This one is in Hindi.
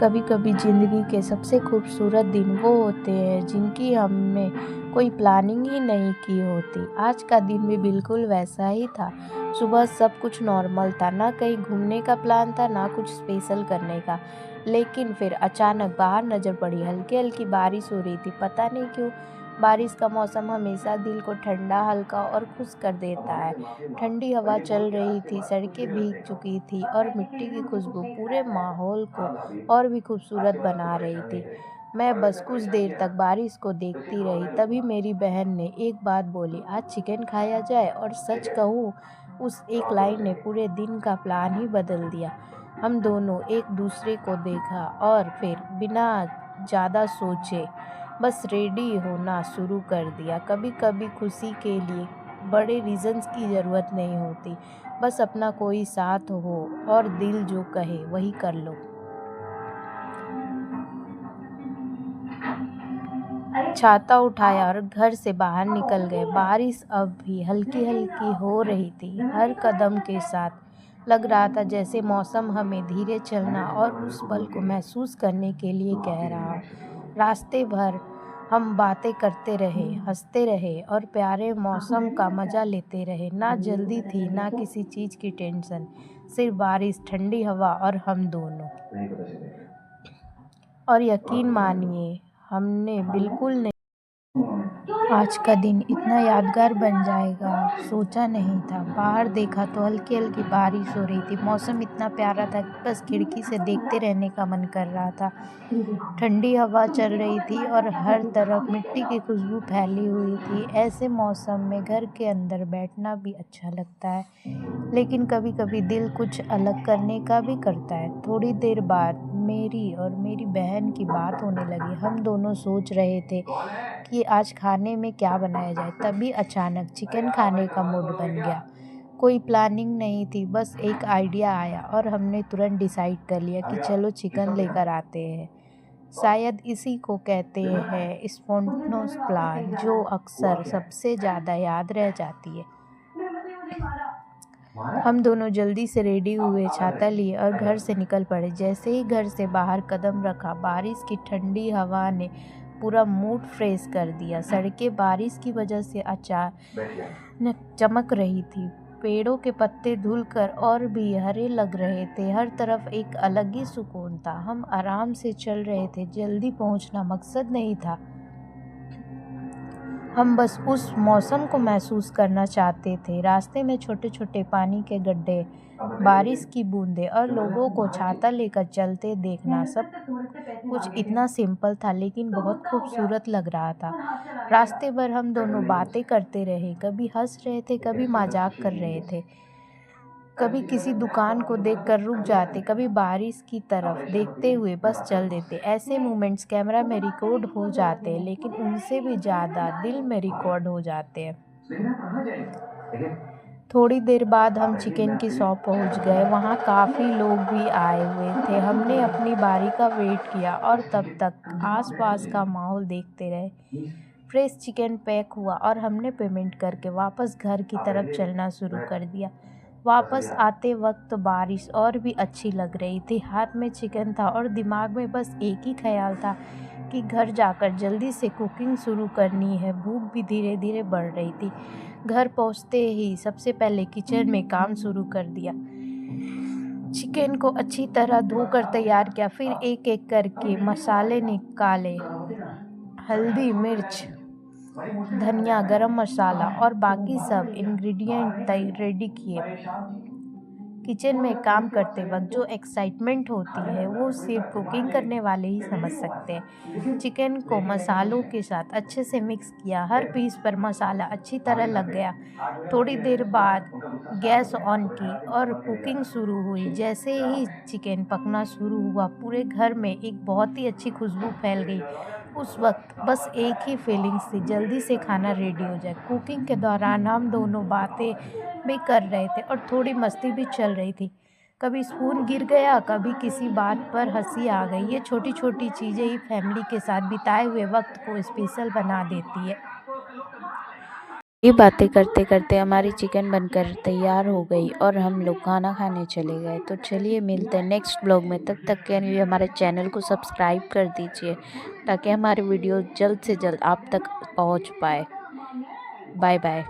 कभी कभी ज़िंदगी के सबसे खूबसूरत दिन वो होते हैं जिनकी हमने कोई प्लानिंग ही नहीं की होती। आज का दिन भी बिल्कुल वैसा ही था। सुबह सब कुछ नॉर्मल था, ना कहीं घूमने का प्लान था ना कुछ स्पेशल करने का। लेकिन फिर अचानक बाहर नज़र पड़ी, हल्की हल्की बारिश हो रही थी। पता नहीं क्यों बारिश का मौसम हमेशा दिल को ठंडा, हल्का और खुश कर देता है। ठंडी हवा चल रही थी, सड़कें भीग चुकी थी और मिट्टी की खुशबू पूरे माहौल को और भी खूबसूरत बना रही थी। मैं बस कुछ देर तक बारिश को देखती रही, तभी मेरी बहन ने एक बात बोली, आज चिकन खाया जाए। और सच कहूँ, उस एक लाइन ने पूरे दिन का प्लान ही बदल दिया। हम दोनों एक दूसरे को देखा और फिर बिना ज़्यादा सोचे बस रेडी होना शुरू कर दिया। कभी कभी खुशी के लिए बड़े रीजंस की ज़रूरत नहीं होती, बस अपना कोई साथ हो और दिल जो कहे वही कर लो। छाता उठाया और घर से बाहर निकल गए। बारिश अब भी हल्की हल्की हो रही थी, हर कदम के साथ लग रहा था जैसे मौसम हमें धीरे चलना और उस पल को महसूस करने के लिए कह रहा हो। रास्ते भर हम बातें करते रहे, हंसते रहे और प्यारे मौसम का मज़ा लेते रहे। ना जल्दी थी ना किसी चीज़ की टेंशन, सिर्फ बारिश, ठंडी हवा और हम दोनों। और यकीन मानिए, हमने बिल्कुल नहीं आज का दिन इतना यादगार बन जाएगा सोचा नहीं था। बाहर देखा तो हल्की हल्की बारिश हो रही थी। मौसम इतना प्यारा था कि बस खिड़की से देखते रहने का मन कर रहा था। ठंडी हवा चल रही थी और हर तरफ मिट्टी की खुशबू फैली हुई थी। ऐसे मौसम में घर के अंदर बैठना भी अच्छा लगता है, लेकिन कभी कभी दिल कुछ अलग करने का भी करता है। थोड़ी देर बाद मेरी और मेरी बहन की बात होने लगी। हम दोनों सोच रहे थे कि आज खाने में क्या बनाया जाए, तभी अचानक चिकन खाने का मूड बन गया। कोई प्लानिंग नहीं थी, बस एक आइडिया आया और हमने तुरंत डिसाइड कर लिया कि चलो चिकन लेकर आते हैं। शायद इसी को कहते हैं स्पॉन्टेनियस प्लान, जो अक्सर सबसे ज़्यादा याद रह जाती है। हम दोनों जल्दी से रेडी हुए, छाता लिए और घर से निकल पड़े। जैसे ही घर से बाहर कदम रखा, बारिश की ठंडी हवा ने पूरा मूड फ्रेश कर दिया। सड़कें बारिश की वजह से अचानक चमक रही थी। पेड़ों के पत्ते धुलकर और भी हरे लग रहे थे। हर तरफ एक अलग ही सुकून था। हम आराम से चल रहे थे, जल्दी पहुंचना मकसद नहीं था। हम बस उस मौसम को महसूस करना चाहते थे। रास्ते में छोटे छोटे पानी के गड्ढे, बारिश की बूंदें और लोगों को छाता लेकर चलते देखना, सब कुछ इतना सिंपल था लेकिन बहुत खूबसूरत लग रहा था। रास्ते भर हम दोनों बातें करते रहे, कभी हंस रहे थे, कभी मजाक कर रहे थे, कभी किसी दुकान को देखकर रुक जाते, कभी बारिश की तरफ देखते हुए बस चल देते। ऐसे मोमेंट्स कैमरा में रिकॉर्ड हो जाते हैं, लेकिन उनसे भी ज़्यादा दिल में रिकॉर्ड हो जाते हैं। थोड़ी देर बाद हम चिकन की शॉप पहुंच गए। वहां काफ़ी लोग भी आए हुए थे। हमने अपनी बारी का वेट किया और तब तक आसपास का माहौल देखते रहे। फ्रेश चिकन पैक हुआ और हमने पेमेंट करके वापस घर की तरफ चलना शुरू कर दिया। वापस आते वक्त बारिश और भी अच्छी लग रही थी। हाथ में चिकन था और दिमाग में बस एक ही ख्याल था कि घर जाकर जल्दी से कुकिंग शुरू करनी है। भूख भी धीरे धीरे बढ़ रही थी। घर पहुंचते ही सबसे पहले किचन में काम शुरू कर दिया। चिकन को अच्छी तरह धोकर तैयार किया, फिर एक एक करके मसाले निकाले, हल्दी, मिर्च, धनिया, गरम मसाला और बाकी सब इंग्रेडिएंट रेडी किए। किचन में काम करते वक्त जो एक्साइटमेंट होती है वो सिर्फ कुकिंग करने वाले ही समझ सकते हैं। चिकन को मसालों के साथ अच्छे से मिक्स किया, हर पीस पर मसाला अच्छी तरह लग गया। थोड़ी देर बाद गैस ऑन की और कुकिंग शुरू हुई। जैसे ही चिकन पकना शुरू हुआ, पूरे घर में एक बहुत ही अच्छी खुशबू फैल गई। उस वक्त बस एक ही फीलिंग्स थी, जल्दी से खाना रेडी हो जाए। कुकिंग के दौरान हम दोनों बातें भी कर रहे थे और थोड़ी मस्ती भी चल रही थी। कभी स्पून गिर गया, कभी किसी बात पर हंसी आ गई। ये छोटी छोटी चीज़ें ही फैमिली के साथ बिताए हुए वक्त को स्पेशल बना देती है। ये बातें करते करते हमारी चिकन बनकर तैयार हो गई और हम लोग खाना खाने चले गए। तो चलिए मिलते हैं नेक्स्ट ब्लॉग में, तब तक के लिए हमारे चैनल को सब्सक्राइब कर दीजिए ताकि हमारे वीडियो जल्द से जल्द आप तक पहुंच पाए। Bye bye.